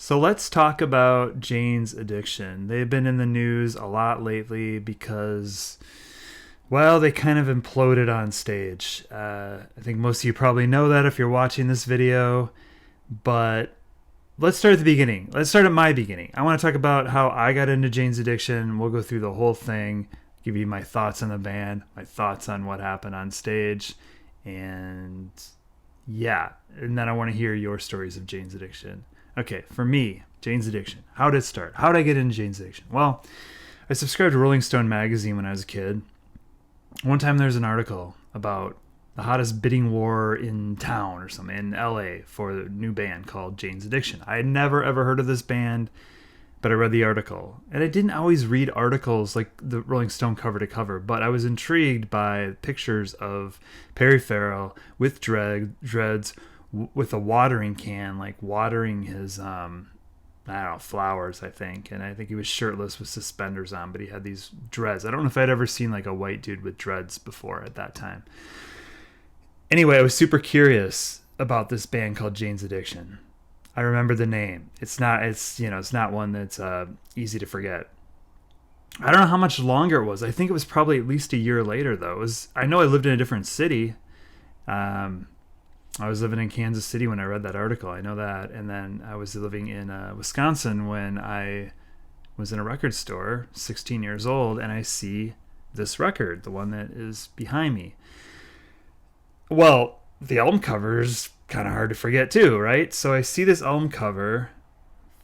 So let's talk about Jane's Addiction. They've been in the news a lot lately because, well, they kind of imploded on stage. I think most of you probably know that if you're watching this video, but let's start at the beginning. Let's start at my beginning. I want to talk about how I got into Jane's Addiction. We'll go through the whole thing, give you my thoughts on the band, my thoughts on what happened on stage, and yeah. And then I want to hear your stories of Jane's Addiction. Okay, for me, Jane's Addiction. How did it start? How did I get into Jane's Addiction? Well, I subscribed to Rolling Stone magazine when I was a kid. One time there was an article about the hottest bidding war in town or something in LA for a new band called Jane's Addiction. I had never ever heard of this band, but I read the article. And I didn't always read articles like the Rolling Stone cover to cover, but I was intrigued by pictures of Perry Farrell with dreads with a watering can, like watering his I don't know, flowers, I think. And I think he was shirtless with suspenders on, but he had these dreads. I don't know if I'd ever seen like a white dude with dreads before at that time. Anyway, I was super curious about this band called Jane's Addiction. I remember the name. It's not one that's easy to forget. I don't know how much longer it was. I think it was probably at least a year later though. I know I lived in a different city. I was living in Kansas City when I read that article. I know that. And then I was living in Wisconsin when I was in a record store, 16 years old, and I see this record, the one that is behind me. Well, the album cover is kind of hard to forget too, right? So I see this album cover,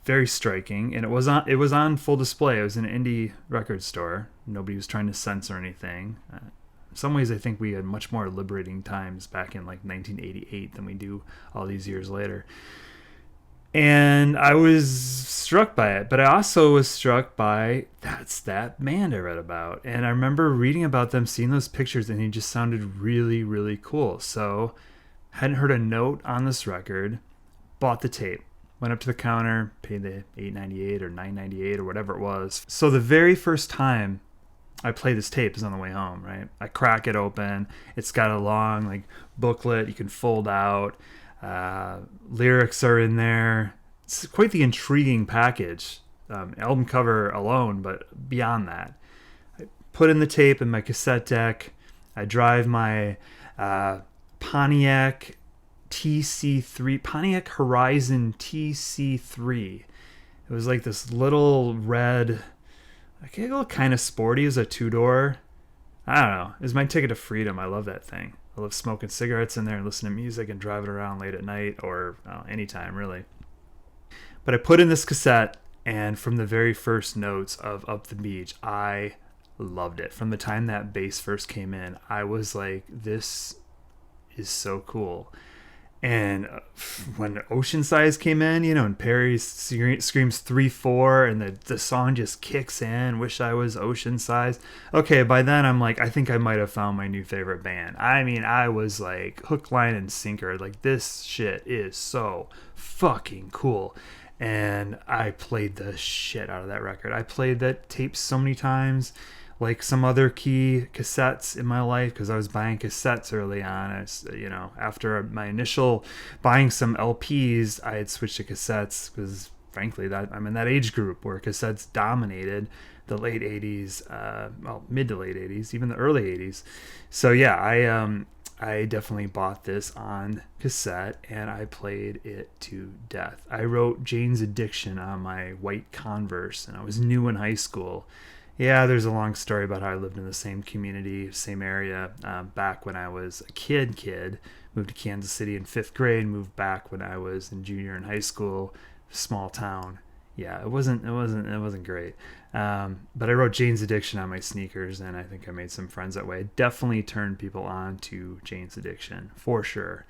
very striking, and it was on full display. It was in an indie record store. Nobody was trying to censor anything. In some ways, I think we had much more liberating times back in like 1988 than we do all these years later. And I was struck by it, but I also was struck by that's that band I read about. And I remember reading about them, seeing those pictures, and it just sounded really, really cool. So hadn't heard a note on this record, bought the tape, went up to the counter, paid the $8.98 or $9.98 or whatever it was. So the very first time I play this tape is on the way home, right? I crack it open. It's got a long like booklet you can fold out. Lyrics are in there. It's quite the intriguing package. Album cover alone, but beyond that. I put in the tape in my cassette deck. I drive my Pontiac Horizon TC3. It was like this little red, like a little kind of sporty. It was a two-door. I don't know. It was my ticket to freedom. I love that thing. I love smoking cigarettes in there and listening to music and driving around late at night or anytime, really. But I put in this cassette, and from the very first notes of Up the Beach, I loved it. From the time that bass first came in, I was like, this is so cool. And when Ocean Size came in, and Perry screams 3-4 and the song just kicks in, Wish I Was Ocean Size. Okay, by then I'm like, I think I might have found my new favorite band. I mean, I was like hook, line, and sinker. Like, this shit is so fucking cool. And I played the shit out of that record. I played that tape so many times. Like some other key cassettes in my life, because I was buying cassettes early on. After my initial buying some LPs, I had switched to cassettes because, frankly, that I'm in that age group where cassettes dominated the late 80s, mid to late 80s, even the early 80s. So yeah, I definitely bought this on cassette and I played it to death. I wrote Jane's Addiction on my white Converse, and I was new in high school. Yeah, there's a long story about how I lived in the same community, same area, back when I was a kid. Moved to Kansas City in 5th grade, moved back when I was in junior in high school, small town. Yeah, it wasn't great. But I wrote Jane's Addiction on my sneakers, and I think I made some friends that way. It definitely turned people on to Jane's Addiction, for sure.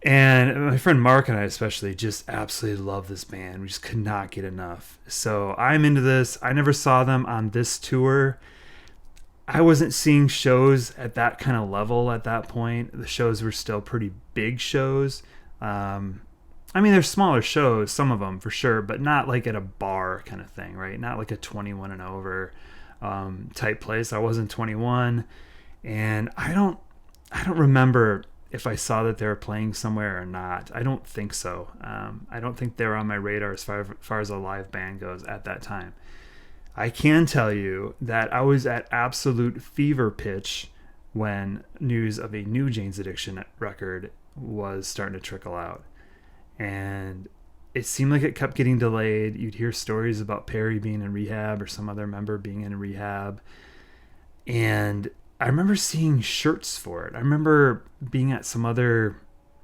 And my friend Mark and I especially just absolutely love this band. We just could not get enough. So I'm into this. I never saw them on this tour. I wasn't seeing shows at that kind of level at that point. The shows were still pretty big shows. I mean, they're smaller shows, some of them for sure, but not like at a bar kind of thing, right? Not like a 21 and over type place. I wasn't 21, and I don't remember if I saw that they were playing somewhere or not. I don't think so. I don't think they were on my radar as far as a live band goes at that time. I can tell you that I was at absolute fever pitch when news of a new Jane's Addiction record was starting to trickle out. And it seemed like it kept getting delayed. You'd hear stories about Perry being in rehab or some other member being in rehab. And I remember seeing shirts for it. I remember being at some other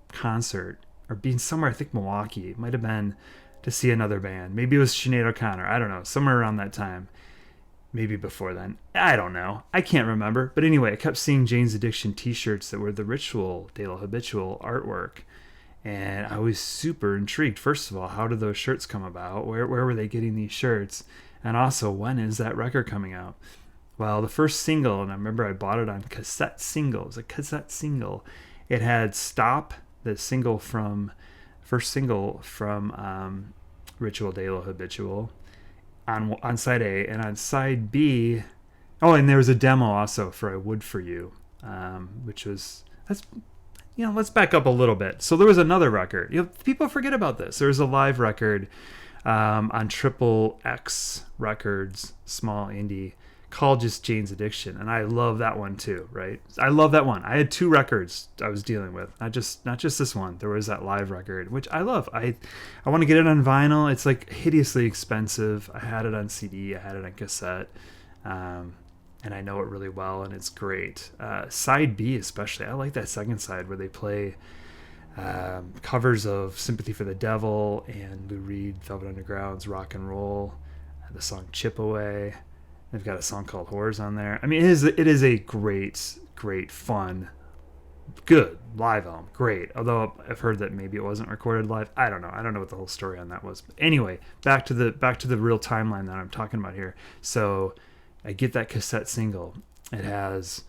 concert or being somewhere, I think Milwaukee. It might have been to see another band. Maybe it was Sinead O'Connor. I don't know. Somewhere around that time. Maybe before then. I don't know. I can't remember. But anyway, I kept seeing Jane's Addiction t-shirts that were the Ritual, De La Habitual artwork. And I was super intrigued. First of all, how did those shirts come about? Where were they getting these shirts? And also, when is that record coming out? Well, the first single, and I remember I bought it on cassette single. It was a cassette single. It had Stop, the first single from Ritual, De La Habitual, on side A. And on side B, and there was a demo also for I Would For You, which was, let's back up a little bit. So there was another record. People forget about this. There was a live record on Triple X Records, small indie, called just Jane's Addiction, and I love that one too, right? I love that one. I had 2 records I was dealing with, not just this one. There was that live record, which I love. I want to get it on vinyl. It's like hideously expensive. I had it on CD, I had it on cassette, and I know it really well, and it's great. Side B especially, I like that second side where they play covers of Sympathy for the Devil and Lou Reed, Velvet Underground's Rock and Roll, the song Chip Away. They've got a song called Whores on there. I mean, it is a great, fun, good live album. Great. Although I've heard that maybe it wasn't recorded live. I don't know. I don't know what the whole story on that was. But anyway, back to the real timeline that I'm talking about here. So I get that cassette single. It has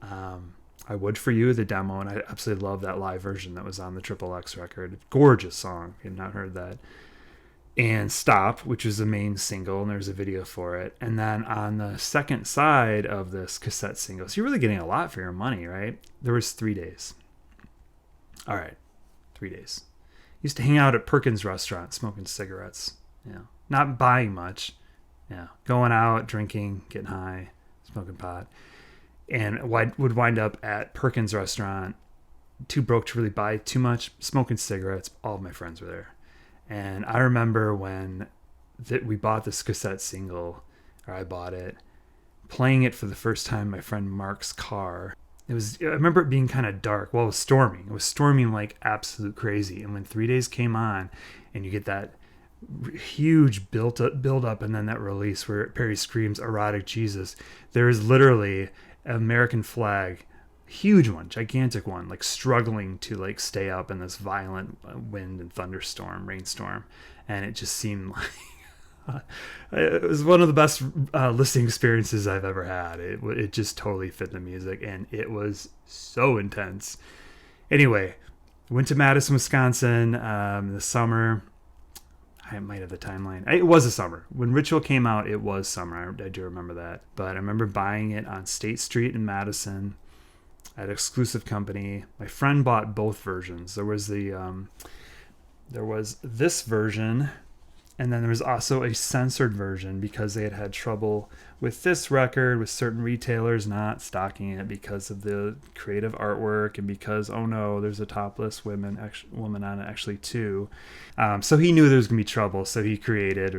I Would For You, the demo, and I absolutely love that live version that was on the Triple X record. Gorgeous song. If you've not heard that. And Stop, which is the main single, and there's a video for it. And then on the second side of this cassette single, so you're really getting a lot for your money, right? There was 3 days. All right, 3 days. Used to hang out at Perkins Restaurant, smoking cigarettes. Not buying much. Going out, drinking, getting high, smoking pot. And would wind up at Perkins Restaurant, too broke to really buy too much, smoking cigarettes. All of my friends were there. And I remember when we bought this cassette single, or I bought it, playing it for the first time in my friend Mark's car. I remember it being kind of dark. Well, it was storming. It was storming like absolute crazy. And when 3 days came on, and you get that huge build up, and then that release where Perry screams "Erotic Jesus," there is literally an American flag, huge one, gigantic one, like struggling to like stay up in this violent wind and thunderstorm, rainstorm. And it just seemed like it was one of the best listening experiences I've ever had. It just totally fit the music, and it was so intense. Anyway, went to Madison, Wisconsin in the summer. I might have the timeline. It was the summer. When Ritual came out, it was summer. I do remember that. But I remember buying it on State Street in Madison at Exclusive Company. My friend bought both versions. There was this version, and then there was also a censored version because they had trouble with this record, with certain retailers not stocking it because of the creative artwork, and because, oh no, there's a topless woman on it actually too. So he knew there was gonna be trouble, so they created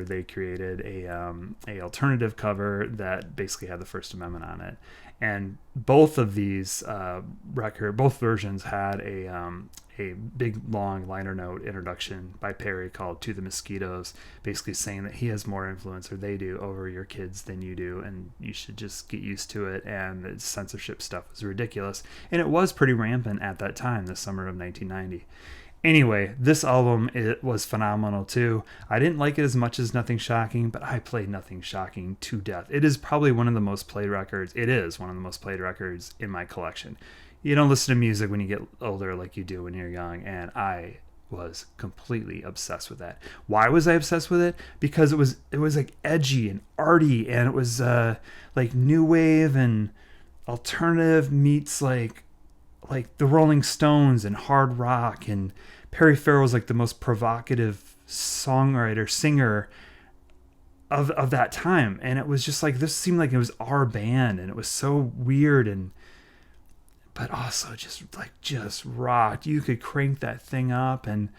a alternative cover that basically had the First Amendment on it. And both of these both versions had a big long liner note introduction by Perry called "To the Mosquitoes," basically saying that he has more influence, or they do, over your kids than you do, and you should just get used to it. And the censorship stuff was ridiculous, and it was pretty rampant at that time, the summer of 1990. Anyway, this album, it was phenomenal too. I didn't like it as much as Nothing Shocking, but I played Nothing Shocking to death. It is probably one of the most played records. It is one of the most played records in my collection. You don't listen to music when you get older like you do when you're young, and I was completely obsessed with that. Why was I obsessed with it? Because it was like edgy and arty, and it was like new wave and alternative meets like like the Rolling Stones and hard rock, and Perry Farrell's like the most provocative songwriter, singer of that time. And it was just like, this seemed like it was our band, and it was so weird, and but also just rocked. You could crank that thing up and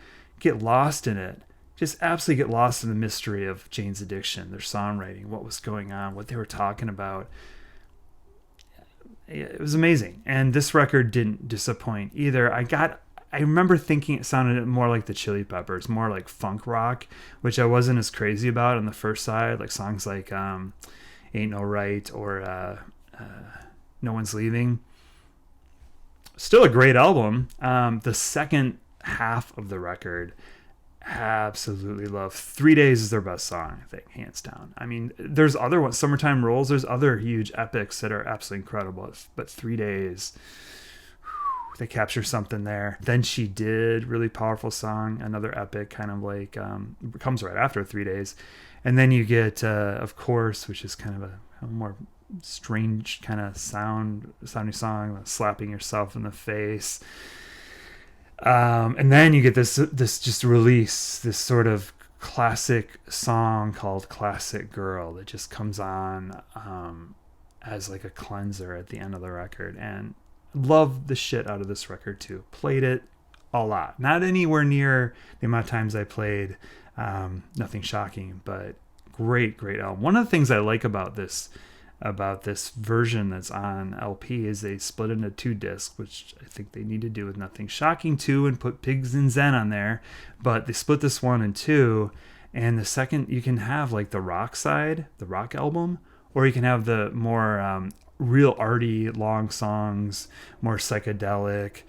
get lost in it. Just absolutely get lost in the mystery of Jane's Addiction, their songwriting, what was going on, what they were talking about. It was amazing. And this record didn't disappoint either. I remember thinking it sounded more like the Chili Peppers, more like funk rock, which I wasn't as crazy about on the first side, like songs like Ain't No Right or No One's Leaving. Still a great album. The second half of the record, absolutely love. 3 Days is their best song, I think, hands down. I mean, there's other ones, Summertime Rolls, there's other huge epics that are absolutely incredible, but 3 Days, they capture something there. Then She Did, really powerful song, another epic, kind of like comes right after 3 Days. And then you get Of Course, which is kind of a more strange kind of sounding song, slapping yourself in the face. And then you get this just release, this sort of classic song called Classic Girl that just comes on as like a cleanser at the end of the record. And love the shit out of this record too. Played it a lot. Not anywhere near the amount of times I played Nothing Shocking, but great album. One of the things I like about this version that's on LP is they split into 2 discs, which I think they need to do with Nothing Shocking 2 and put Pigs in Zen on there. But they split this one in 2, and the second you can have like the rock side, the rock album, or you can have the more real arty long songs, more psychedelic,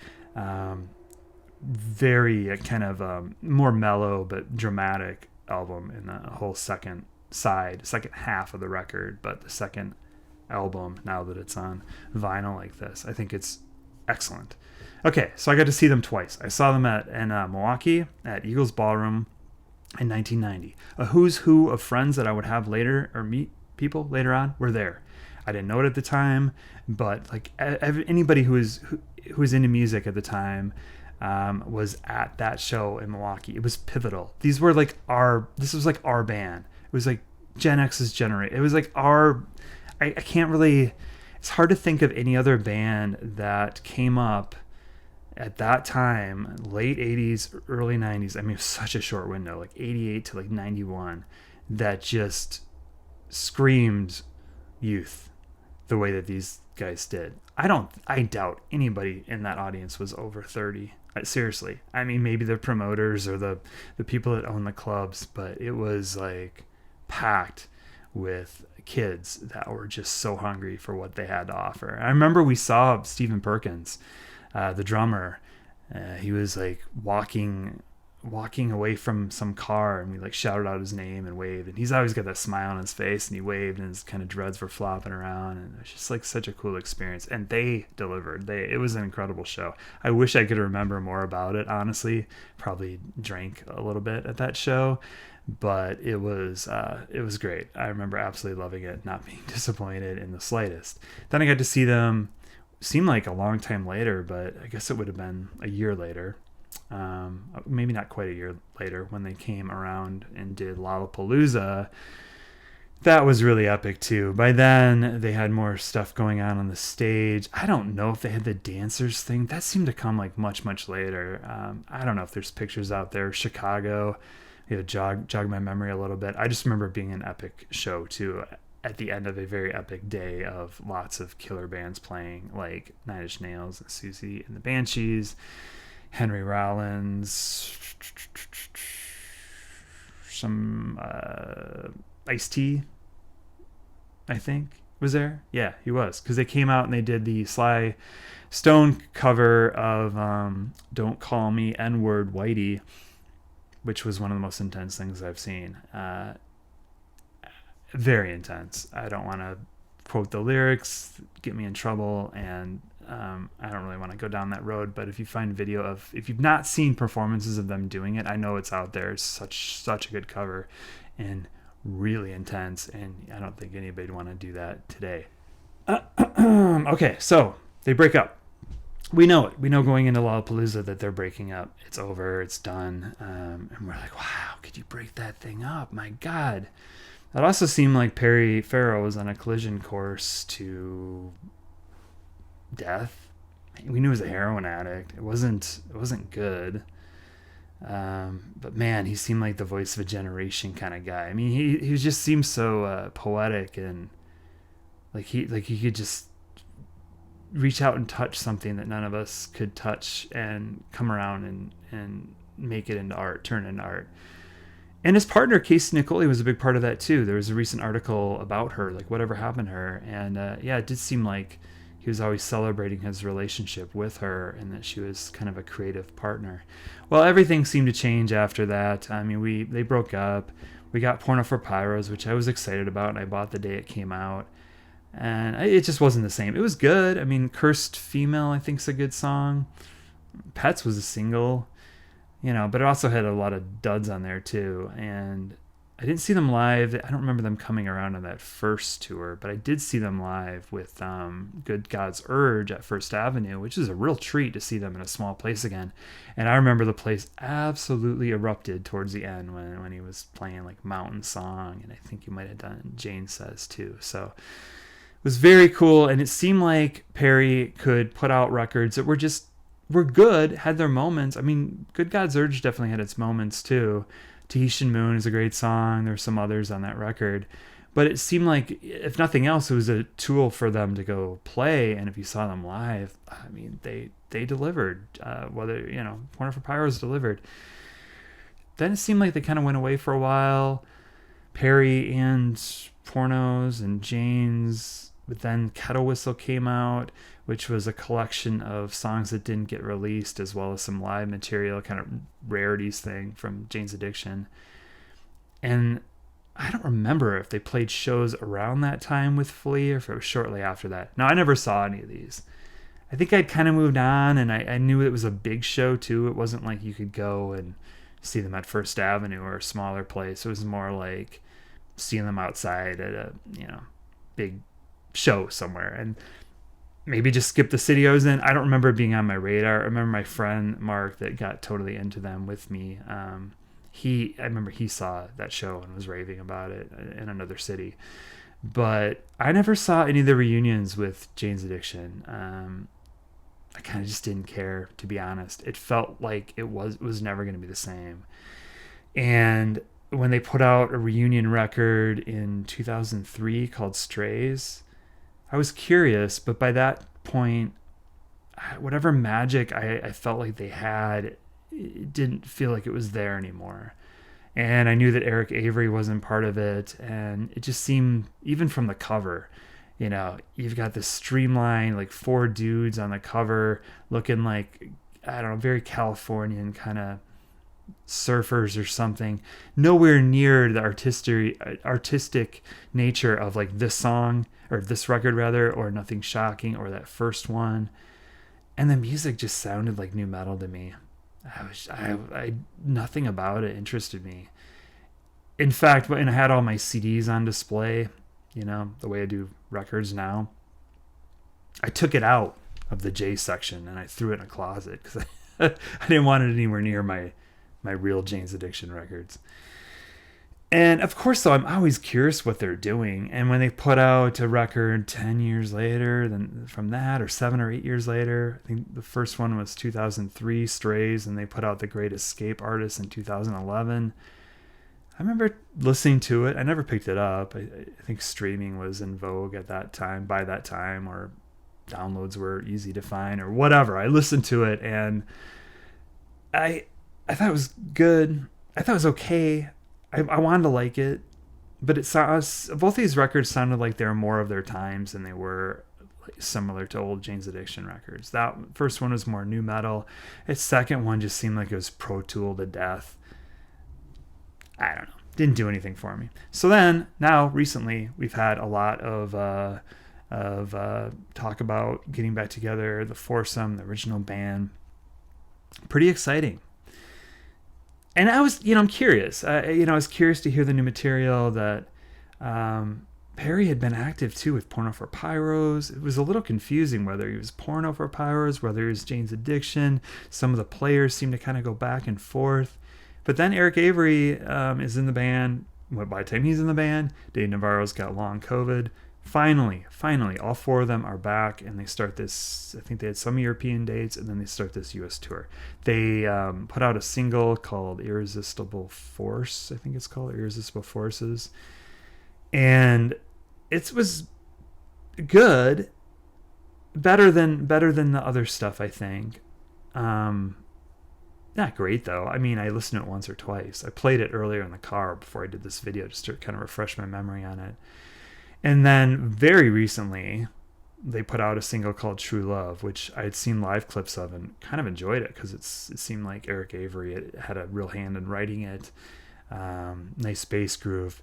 very kind of more mellow but dramatic album in the whole second half of the record. But the second album, now that it's on vinyl like this, I think it's excellent. Okay, so I got to see them twice. I saw them in Milwaukee at Eagles Ballroom in 1990. A who's who of friends that I would have later, or meet people later on, were there. I didn't know it at the time, but like anybody who was into music at the time was at that show in Milwaukee. It was pivotal. This was like our band. It was like Gen X's generation. It was like I can't really, it's hard to think of any other band that came up at that time, late 80s, early 90s. I mean, it was such a short window, like 88 to like 91, that just screamed youth the way that these guys did. I doubt anybody in that audience was over 30. Seriously. I mean, maybe the promoters or the people that own the clubs, but it was like packed with kids that were just so hungry for what they had to offer. I remember we saw Stephen Perkins, the drummer. He was like walking away from some car, and we like shouted out his name and waved, and he's always got that smile on his face, and he waved and his kind of dreads were flopping around, and it was just like such a cool experience. And they delivered. It was an incredible show. I wish I could remember more about it, honestly. Probably drank a little bit at that show, but it was great. I remember absolutely loving it, not being disappointed in the slightest. Then I got to see them, seemed like a long time later, but I guess it would have been a year later. Maybe not quite a year later, when they came around and did Lollapalooza. That was really epic too. By then they had more stuff going on the stage. I don't know if they had the dancers thing. That seemed to come like much later. I don't know if there's pictures out there. Chicago, jog my memory a little bit. I just remember being an epic show too, at the end of a very epic day of lots of killer bands playing, like Nine Inch Nails and Susie and the Banshees, Henry Rollins, some Ice-T, I think, was there. Yeah, he was, because they came out and they did the Sly Stone cover of Don't Call Me N-Word Whitey, which was one of the most intense things I've seen. Very intense. I don't want to quote the lyrics, get me in trouble, and I don't really want to go down that road. But if you find video of, if you've not seen performances of them doing it, I know it's out there. It's such a good cover and really intense, and I don't think anybody'd want to do that today. Okay, so they break up. we know it. We know going into Lollapalooza that they're breaking up. It's over. It's done. And we're like, wow, could you break that thing up? My God. It also seemed like Perry Farrell was on a collision course to death. We knew he was a heroin addict. It wasn't good. But man, he seemed like the voice of a generation kind of guy. I mean, he just seemed so poetic, and like he could just reach out and touch something that none of us could touch, and come around and make it into art, turn it into art. And his partner, Casey Nicole, was a big part of that too. There was a recent article about her, like whatever happened to her. And yeah, it did seem like he was always celebrating his relationship with her, and that she was kind of a creative partner. Well, everything seemed to change after that. I mean, they broke up. We got Porno for Pyros, which I was excited about, and I bought the day it came out. And it just wasn't the same. It was good. I mean, Cursed Female, I think, is a good song. Pets was a single. But it also had a lot of duds on there too. And I didn't see them live. I don't remember them coming around on that first tour, but I did see them live with Good God's Urge at First Avenue, which is a real treat to see them in a small place again. And I remember the place absolutely erupted towards the end when he was playing like Mountain Song, and I think he might have done Jane Says too. So it was very cool, and it seemed like Perry could put out records that were good, had their moments. I mean, Good God's Urge definitely had its moments too. Tahitian Moon is a great song. There's some others on that record. But it seemed like, if nothing else, it was a tool for them to go play. And if you saw them live, I mean, they delivered. Porno for Pyros delivered. Then it seemed like they kind of went away for a while. Perry and Pornos and Jane's. But then Kettle Whistle came out, which was a collection of songs that didn't get released, as well as some live material, kind of rarities thing from Jane's Addiction. And I don't remember if they played shows around that time with Flea or if it was shortly after that. No, I never saw any of these. I think I'd kind of moved on, and I knew it was a big show too. It wasn't like you could go and see them at First Avenue or a smaller place. It was more like seeing them outside at a big show somewhere, and maybe just skip the city I was in. I don't remember it being on my radar. I remember my friend Mark that got totally into them with me. I remember he saw that show and was raving about it in another city. But I never saw any of the reunions with Jane's Addiction. I kind of just didn't care, to be honest. It felt like it was never going to be the same. And when they put out a reunion record in 2003 called Strays, I was curious, but by that point, whatever magic I felt like they had, it didn't feel like it was there anymore. And I knew that Eric Avery wasn't part of it, and it just seemed, even from the cover, you've got this streamlined, like 4 dudes on the cover looking like, I don't know, very Californian kind of surfers or something. Nowhere near the artistic nature of like this song, or this record rather, or Nothing Shocking, or that first one. And the music just sounded like new metal to me. Nothing about it interested me. In fact, when I had all my CDs on display, the way I do records now, I took it out of the J section and I threw it in a closet because I didn't want it anywhere near my real Jane's Addiction records. And of course, though, I'm always curious what they're doing. And when they put out a record 10 years later, then from that, or 7 or 8 years later, I think the first one was 2003, Strays, and they put out The Great Escape Artist in 2011. I remember listening to it. I never picked it up. I think streaming was in vogue at that time, by that time, or downloads were easy to find, or whatever. I listened to it, and I thought it was good. I thought it was okay. I wanted to like it, but both these records sounded like they were more of their times than they were similar to old Jane's Addiction records. That first one was more new metal. Its second one just seemed like it was Pro Tool to death. I don't know. Didn't do anything for me. So then, now, recently, we've had a lot of talk about getting back together, the foursome, the original band. Pretty exciting. And I was, I'm curious. I was curious to hear the new material that Perry had been active too with Porno for Pyros. It was a little confusing whether he was Porno for Pyros, whether he was Jane's Addiction. Some of the players seem to kind of go back and forth. But then Eric Avery is in the band. By the time he's in the band, Dave Navarro's got long COVID. Finally, all four of them are back, and they start this. I think they had some European dates, and then they start this U.S. tour. They put out a single called "Irresistible Force." I think it's called "Irresistible Forces," and it was good, better than the other stuff, I think. Not great though. I mean, I listened to it once or twice. I played it earlier in the car before I did this video just to kind of refresh my memory on it. And then very recently, they put out a single called True Love, which I had seen live clips of and kind of enjoyed it because it seemed like Eric Avery had a real hand in writing it. Nice bass groove.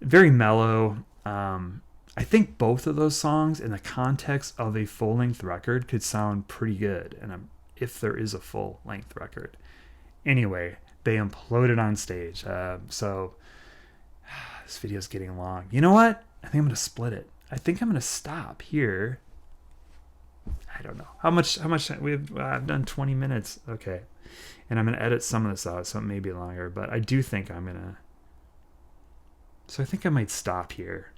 Very mellow. I think both of those songs in the context of a full-length record could sound pretty good, and if there is a full-length record. Anyway, they imploded on stage. So this video's getting long. You know what? I think I'm going to split it. I think I'm going to stop here. I don't know. How much I've done 20 minutes. Okay. And I'm going to edit some of this out, so it may be longer, but I do think I'm going to. So I think I might stop here.